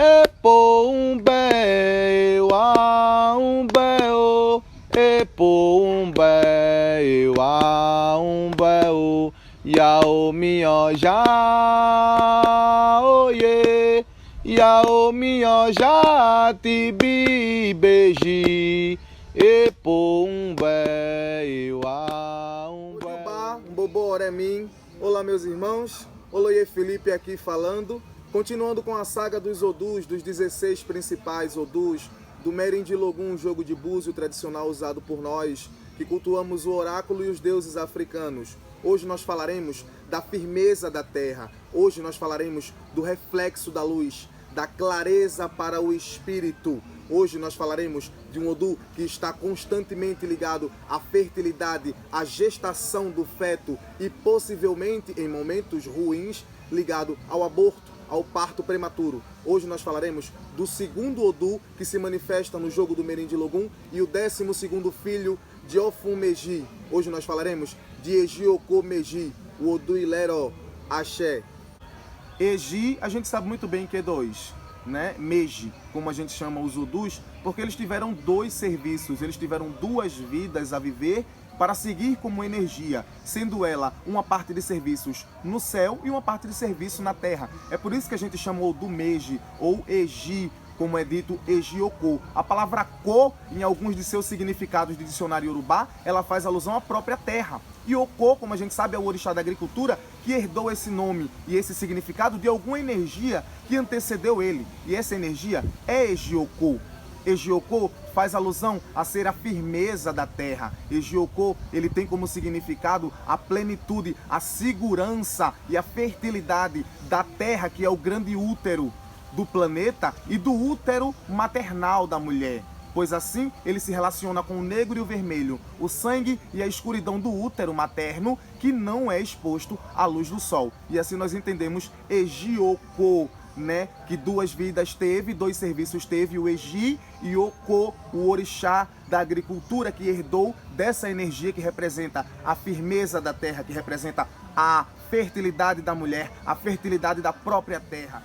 Epo umbe wa umbe o. Epo umbe wa umbe o. Yao mioja oye. Yao mioja tibi beji. Epo umbe wa umbe o. Bobo Oremim. Olá, meus irmãos. Oloye Felipe aqui falando. Continuando com a saga dos Odus, dos 16 principais Odus, do Merim de Logum, jogo de búzio tradicional usado por nós, que cultuamos o oráculo e os deuses africanos. Hoje nós falaremos da firmeza da terra. Hoje nós falaremos do reflexo da luz, da clareza para o espírito. Hoje nós falaremos de um Odu que está constantemente ligado à fertilidade, à gestação do feto e possivelmente, em momentos ruins, ligado ao aborto, ao parto prematuro. Hoje nós falaremos do segundo Odu que se manifesta no jogo do Merim de Logum e o 12º filho de Ofun Meji. Hoje nós falaremos de Ejioko Meji, o Odu Ilero Axé. Eji, a gente sabe muito bem que é dois, né? Meji, como a gente chama os Odus, porque eles tiveram dois serviços, eles tiveram duas vidas a viver para seguir como energia, sendo ela uma parte de serviços no céu e uma parte de serviço na terra. É por isso que a gente chamou do Meji ou Eji, como é dito Ejioko. A palavra Ko, em alguns de seus significados de dicionário Yorubá, ela faz alusão à própria terra. E Oko, como a gente sabe, é o orixá da agricultura que herdou esse nome e esse significado de alguma energia que antecedeu ele. E essa energia é Ejioko. Ejioko faz alusão a ser a firmeza da terra. Ejioko, ele tem como significado a plenitude, a segurança e a fertilidade da terra, que é o grande útero do planeta e do útero maternal da mulher. Pois assim ele se relaciona com o negro e o vermelho, o sangue e a escuridão do útero materno que não é exposto à luz do sol. E assim nós entendemos Ejioko, né? Que duas vidas teve, dois serviços teve, o Eji e o Ko, o orixá da agricultura que herdou dessa energia que representa a firmeza da terra, que representa a fertilidade da mulher, a fertilidade da própria terra.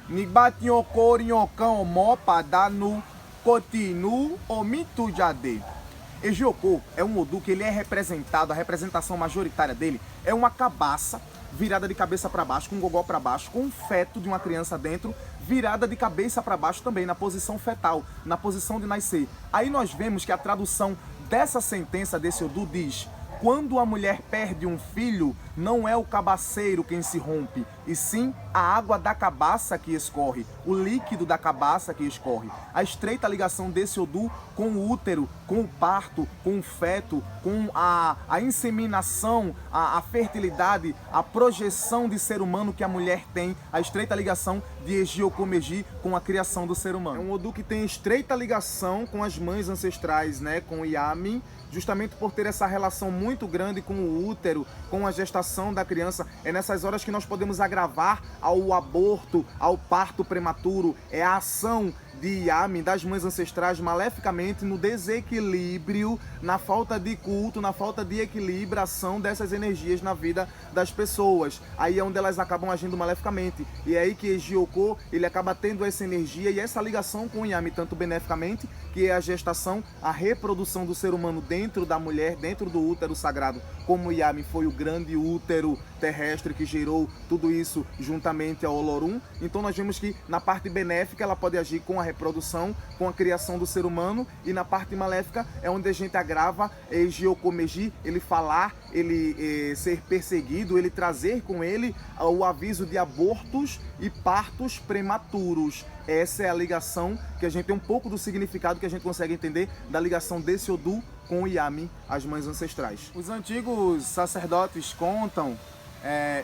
Ejioko é um Odu que ele é representado, a representação majoritária dele é uma cabaça virada de cabeça para baixo, com um gogó para baixo, com um feto de uma criança dentro, virada de cabeça para baixo também, na posição fetal, na posição de nascer. Aí nós vemos que a tradução dessa sentença desse Odu diz: quando a mulher perde um filho, não é o cabaceiro quem se rompe, e sim a água da cabaça que escorre, o líquido da cabaça que escorre. A estreita ligação desse Odu com o útero, com o parto, com o feto, com a inseminação, a fertilidade, a projeção de ser humano que a mulher tem, a estreita ligação de Ejioko Meji com a criação do ser humano. É um Odu que tem estreita ligação com as mães ancestrais, né, com Yami, justamente por ter essa relação muito grande com o útero, com a gestação da criança. É nessas horas que nós podemos agravar ao aborto, ao parto prematuro. É a ação de Yami, das mães ancestrais, maleficamente no desequilíbrio, na falta de culto, na falta de equilibração dessas energias na vida das pessoas. Aí é onde elas acabam agindo maleficamente. E é aí que Ejioko, ele acaba tendo essa energia e essa ligação com Yami, tanto beneficamente, que é a gestação, a reprodução do ser humano dentro da mulher, dentro do útero sagrado, como Yami foi o grande útero terrestre que gerou tudo isso juntamente ao Olorum. Então nós vemos que na parte benéfica ela pode agir com a reprodução, com a criação do ser humano, e na parte maléfica é onde a gente agrava Ejioko Meji, ele falar, ele ser perseguido, ele trazer com ele o aviso de abortos e partos prematuros. Essa é a ligação que a gente tem um pouco do significado que a gente consegue entender da ligação desse Odu com o Yami, as mães ancestrais. Os antigos sacerdotes contam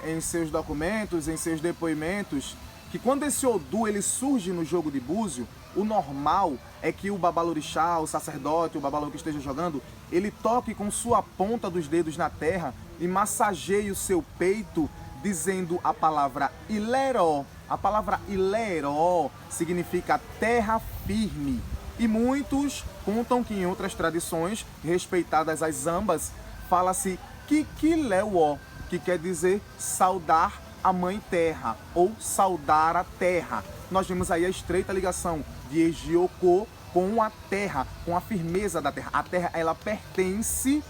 em seus documentos, em seus depoimentos, que quando esse Odu ele surge no jogo de búzio, o normal é que o babalorixá, o sacerdote, o babalô que esteja jogando, ele toque com sua ponta dos dedos na terra e massageie o seu peito, dizendo a palavra Ilero. A palavra Ilero significa terra firme. E muitos contam que em outras tradições, respeitadas as ambas, fala-se Kikileo, que quer dizer saudar a mãe terra ou saudar a terra. nós vemos aí a estreita ligação de Ejiokô com a terra, com a firmeza da terra. A terra, ela pertence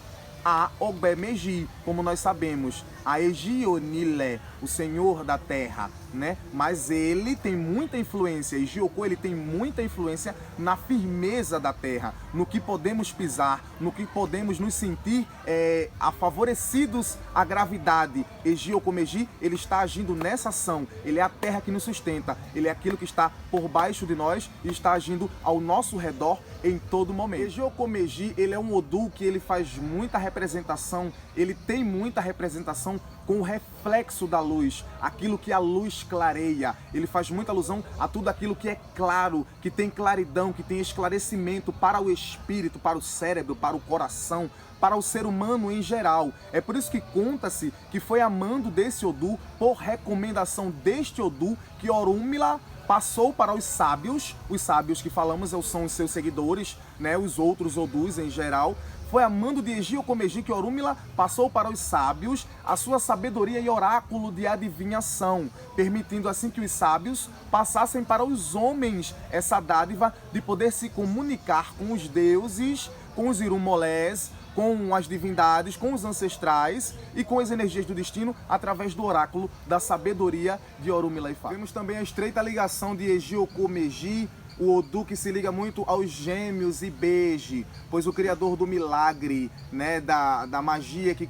a Ogbemeji, como nós sabemos, a Egionilé, o senhor da terra, né? Mas ele tem muita influência, Ejiokô, ele tem muita influência na firmeza da terra, no que podemos pisar, no que podemos nos sentir favorecidos à gravidade. Ejiocomeji, ele está agindo nessa ação, ele é a terra que nos sustenta, ele é aquilo que está por baixo de nós e está agindo ao nosso redor em todo momento. Ejiocomeji, ele é um Odu que ele faz muita representação, ele tem muita representação com o reflexo da luz, aquilo que a luz clareia. Ele faz muita alusão a tudo aquilo que é claro, que tem claridão, que tem esclarecimento para o espírito, para o cérebro, para o coração, para o ser humano em geral. É por isso que conta-se que foi a mando desse Odu, por recomendação deste Odu, que Orunmila passou para os sábios que falamos são os seus seguidores, né, os outros Odus em geral. Foi a mando de Ejiocomeji que Orunmila passou para os sábios a sua sabedoria e oráculo de adivinhação, permitindo assim que os sábios passassem para os homens essa dádiva de poder se comunicar com os deuses, com os irumolés, com as divindades, com os ancestrais e com as energias do destino através do oráculo da sabedoria de Orunmila Ifá. Vemos também a estreita ligação de Ejiocomeji, o Odu que se liga muito aos gêmeos Ibeji, pois o criador do milagre, né, da magia que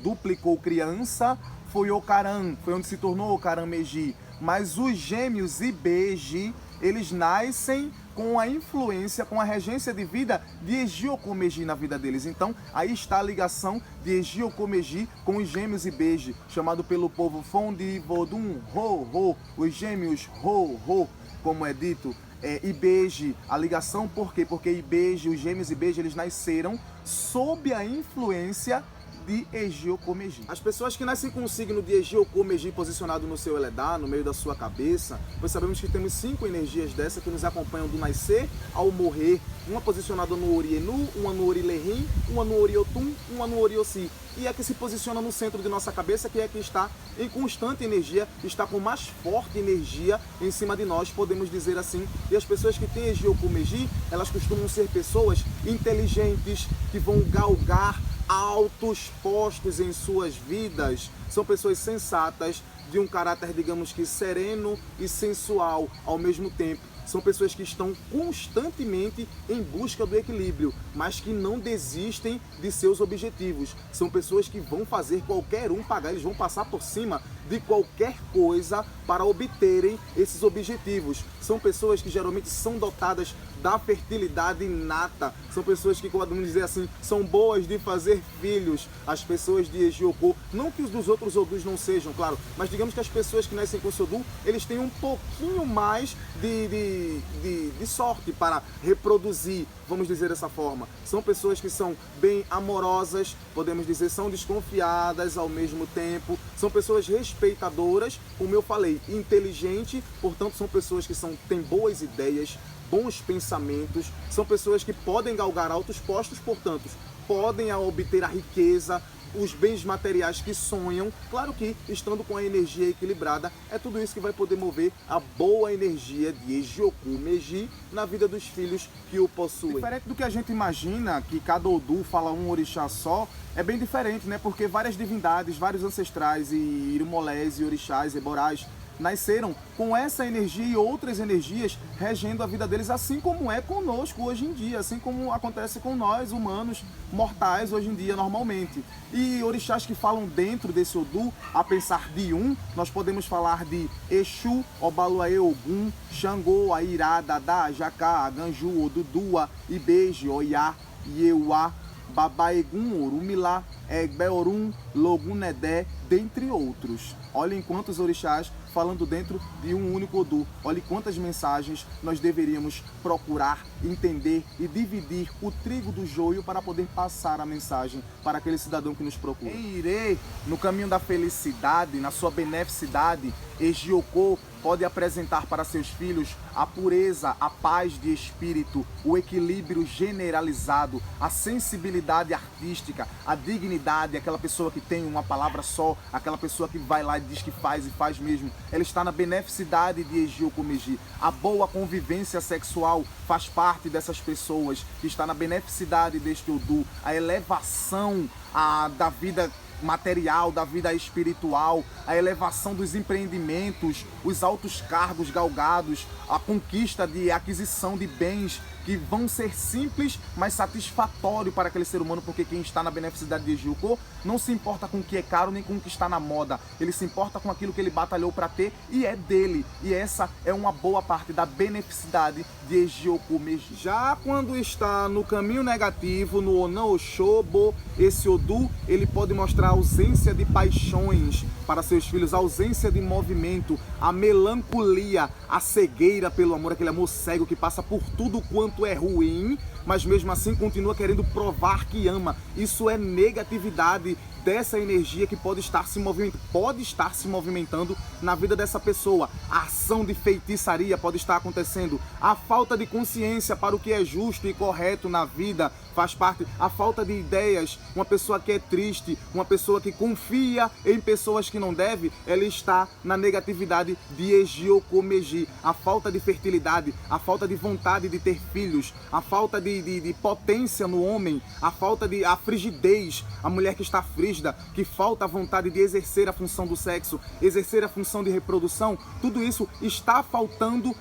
duplicou criança, foi Ocaran, foi onde se tornou Ocaran-Meji. Mas os gêmeos Ibeji, eles nascem com a influência, com a regência de vida de Ejiocomeji na vida deles. Então, aí está a ligação de Ejiocomeji com os gêmeos Ibeji, chamado pelo povo Fondi Vodun Ho, os gêmeos Ho, como é dito. Ibeji, a ligação por quê? Porque Ibeji, os gêmeos Ibeji, eles nasceram sob a influência de Ejiocomeji. As pessoas que nascem com o signo de Ejiocomeji posicionado no seu Eledá, no meio da sua cabeça, pois sabemos que temos 5 energias dessa que nos acompanham do nascer ao morrer, uma posicionada no Orienu, uma no Orilerim, uma no Oriotum, uma no Oriosi. E é que se posiciona no centro de nossa cabeça, que é que está em constante energia, está com mais forte energia em cima de nós, podemos dizer assim. E as pessoas que têm Ejiocomeji, elas costumam ser pessoas inteligentes, que vão galgar altos postos em suas vidas, são pessoas sensatas, de um caráter, digamos que sereno e sensual ao mesmo tempo. São pessoas que estão constantemente em busca do equilíbrio, mas que não desistem de seus objetivos. São pessoas que vão fazer qualquer um pagar, eles vão passar por cima de qualquer coisa para obterem esses objetivos. São pessoas que geralmente são dotadas da fertilidade inata. São pessoas que, como podemos dizer assim, são boas de fazer filhos. As pessoas de Ejiokô, não que os dos outros Odus não sejam, claro, mas digamos que as pessoas que nascem com esse Odu, eles têm um pouquinho mais de sorte para reproduzir, vamos dizer dessa forma. São pessoas que são bem amorosas, podemos dizer, são desconfiadas ao mesmo tempo, são pessoas respeitadoras, como eu falei, inteligente, portanto são pessoas que têm boas ideias, bons pensamentos, são pessoas que podem galgar altos postos, portanto podem obter a riqueza, os bens materiais que sonham, claro que estando com a energia equilibrada, é tudo isso que vai poder mover a boa energia de Ejiocomeji na vida dos filhos que o possuem. Diferente do que a gente imagina, que cada Odu fala um orixá só, é bem diferente, né? Porque várias divindades, vários ancestrais e irumolés e orixás e borais nasceram com essa energia e outras energias regendo a vida deles, assim como é conosco hoje em dia, assim como acontece com nós, humanos, mortais, hoje em dia, normalmente. E orixás que falam dentro desse Odu, a pensar de nós podemos falar de Exu, Obaluaê, Ogum, Xangô, Airá, Dadá, Jacá, Ganju, Odudua, Ibeji, Oiá, Ieuá, Babaegum, Orunmila, Egbeorum, Logunedé, dentre outros. Olhem quantos orixás falando dentro de um único Odu. Olhe quantas mensagens nós deveríamos procurar, entender e dividir o trigo do joio para poder passar a mensagem para aquele cidadão que nos procura. Em Irê, no caminho da felicidade, na sua beneficidade, Ejiokô pode apresentar para seus filhos a pureza, a paz de espírito, o equilíbrio generalizado, a sensibilidade artística, a dignidade unanimidade, aquela pessoa que tem uma palavra só, aquela pessoa que vai lá e diz que faz e faz mesmo, ela está na beneficidade de Ejiocomeji. A boa convivência sexual faz parte dessas pessoas, que está na beneficidade deste Odu. A elevação da vida material, da vida espiritual, a elevação dos empreendimentos, os altos cargos galgados, a conquista de aquisição de bens que vão ser simples, mas satisfatório para aquele ser humano, porque quem está na beneficidade de Ejioko não se importa com o que é caro nem com o que está na moda, ele se importa com aquilo que ele batalhou para ter e é dele, e essa é uma boa parte da beneficidade de Ejiocomeji. Já quando está no caminho negativo, no Onan Oshobo, esse Odu, ele pode mostrar a ausência de paixões para seus filhos, a ausência de movimento, a melancolia, a cegueira pelo amor, aquele amor cego que passa por tudo quanto é ruim, mas mesmo assim continua querendo provar que ama. Isso é negatividade dessa energia que pode estar se movimentando na vida dessa pessoa. A ação de feitiçaria pode estar acontecendo. A falta de consciência para o que é justo e correto na vida faz parte. A falta de ideias, uma pessoa que é triste, uma pessoa que confia em pessoas que não deve, ela está na negatividade de Ejiocomeji. A falta de fertilidade, a falta de vontade de ter filhos, a falta de potência no homem, a frigidez, a mulher que está frígida, que falta a vontade de exercer a função do sexo, exercer a função de reprodução, tudo isso está faltando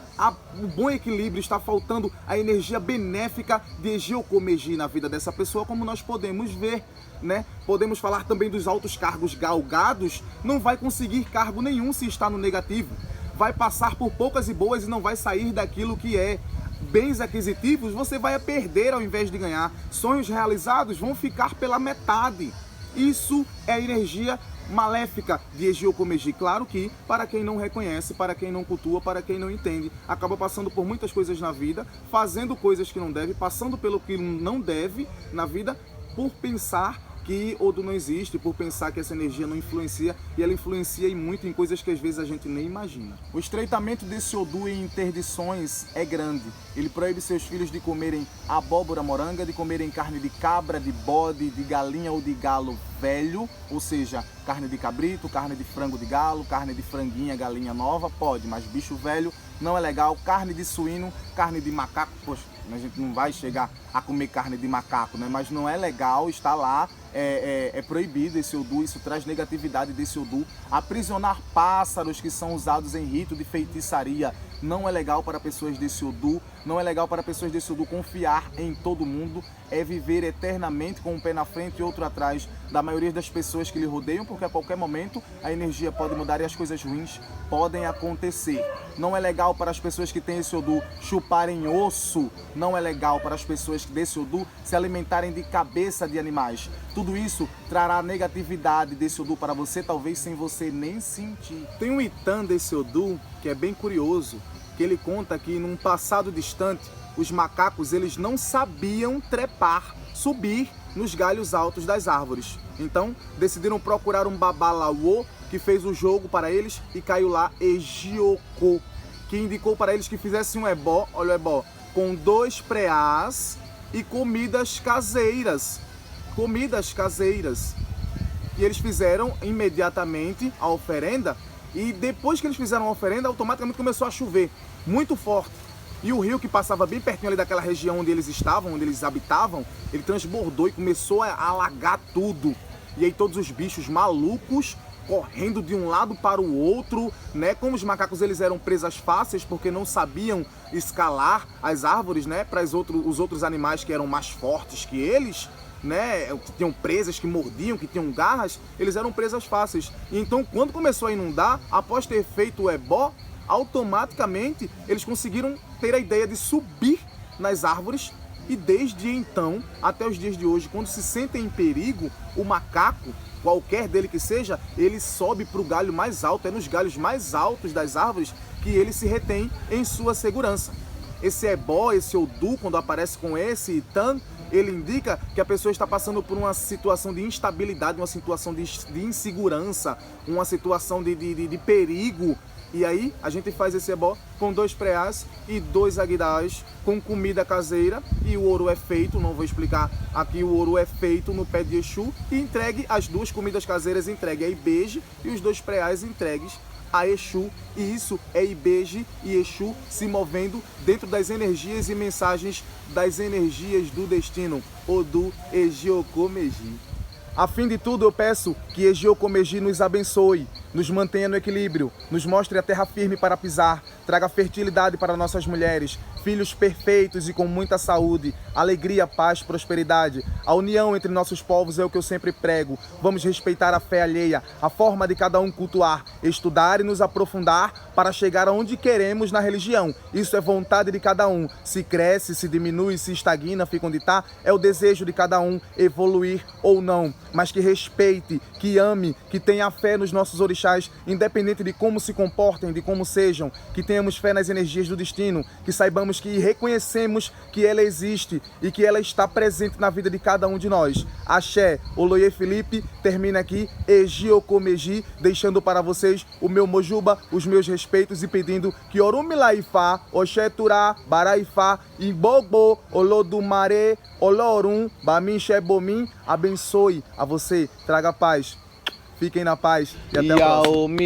o bom equilíbrio, está faltando a energia benéfica de Ejiocomeji na vida dessa pessoa, como nós podemos ver, né? Podemos falar também dos altos cargos galgados, não vai conseguir cargo nenhum se está no negativo, vai passar por poucas e boas e não vai sair daquilo que é. Bens aquisitivos você vai perder ao invés de ganhar. Sonhos realizados vão ficar pela metade. Isso é a energia maléfica de Ejiocomeji. Claro que para quem não reconhece, para quem não cultua, para quem não entende, acaba passando por muitas coisas na vida, fazendo coisas que não deve, passando pelo que não deve na vida, por pensar que Odu não existe, por pensar que essa energia não influencia, e ela influencia e muito em coisas que às vezes a gente nem imagina. O estreitamento desse Odu em interdições é grande. Ele proíbe seus filhos de comerem abóbora moranga, de comerem carne de cabra, de bode, de galinha ou de galo velho, ou seja, carne de cabrito, carne de frango de galo, carne de franguinha, galinha nova, pode, mas bicho velho não é legal. Carne de suíno, carne de macaco, poxa, a gente não vai chegar a comer carne de macaco, né? Mas não é legal, está lá, é proibido esse Odu, isso traz negatividade desse Odu. Aprisionar pássaros que são usados em rito de feitiçaria não é legal para pessoas desse Odu, não é legal para pessoas desse Odu confiar em todo mundo, é viver eternamente com um pé na frente e outro atrás da maioria das pessoas que lhe rodeiam, porque a qualquer momento a energia pode mudar e as coisas ruins podem acontecer. Não é legal para as pessoas que têm esse Odu chuparem osso, não é legal para as pessoas desse Odu se alimentarem de cabeça de animais. Tudo isso trará negatividade desse Odu para você, talvez sem você nem sentir. Tem um Itan desse Odu que é bem curioso, que ele conta que num passado distante, os macacos eles não sabiam trepar, subir nos galhos altos das árvores. Então decidiram procurar um babalawô que fez o jogo para eles e caiu lá Ejioko, que indicou para eles que fizessem um ebó, olha o ebó, com 2 preás e comidas caseiras. E eles fizeram imediatamente a oferenda, e depois que eles fizeram a oferenda, automaticamente começou a chover muito forte. E o rio que passava bem pertinho ali daquela região onde eles estavam, onde eles habitavam, ele transbordou e começou a alagar tudo. E aí todos os bichos malucos correndo de um lado para o outro, né? Como os macacos eles eram presas fáceis porque não sabiam escalar as árvores, né? Para os outros animais que eram mais fortes que eles, né? Que tinham presas, que mordiam, que tinham garras, eles eram presas fáceis. E então quando começou a inundar, após ter feito o ebó, automaticamente eles conseguiram ter a ideia de subir nas árvores, e desde então até os dias de hoje, quando se sentem em perigo, o macaco, qualquer dele que seja, ele sobe para o galho mais alto, é nos galhos mais altos das árvores que ele se retém em sua segurança. Esse ebó, esse Odu, quando aparece com esse Itan, ele indica que a pessoa está passando por uma situação de instabilidade, uma situação de insegurança, uma situação de perigo, E aí a gente faz esse ebó com 2 preás e 2 aguidás, com comida caseira, e o ouro é feito, não vou explicar aqui, o ouro é feito no pé de Exu, e entregue as 2 comidas caseiras, entregue a Ibeje, e os 2 preás entregues a Exu, e isso é Ibeje e Exu se movendo dentro das energias e mensagens das energias do destino, Odu Ejiokomeji. A fim de tudo, eu peço que Ejiokomeji nos abençoe, nos mantenha no equilíbrio, nos mostre a terra firme para pisar, traga fertilidade para nossas mulheres, filhos perfeitos e com muita saúde, alegria, paz, prosperidade. A união entre nossos povos é o que eu sempre prego. Vamos respeitar a fé alheia, a forma de cada um cultuar, estudar e nos aprofundar para chegar aonde queremos na religião. Isso é vontade de cada um. Se cresce, se diminui, se estagna, fica onde está, é o desejo de cada um evoluir ou não. Mas que respeite, que ame, que tenha fé nos nossos orixás, independente de como se comportem, de como sejam, que tenhamos fé nas energias do destino, que saibamos que reconhecemos que ela existe e que ela está presente na vida de cada um de nós. Axé, Oloye Felipe, termina aqui Ejiokomeji, deixando para vocês o meu mojuba, os meus respeitos e pedindo que Orumilaifá, Oxeturá, Baraifá, Imbogbo, Olodumare, Olorum, Baminche Bomin, abençoe a você, traga paz. Fiquem na paz e até a próxima.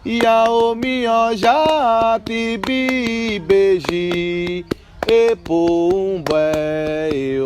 Yaomioja tibi beji epo umbe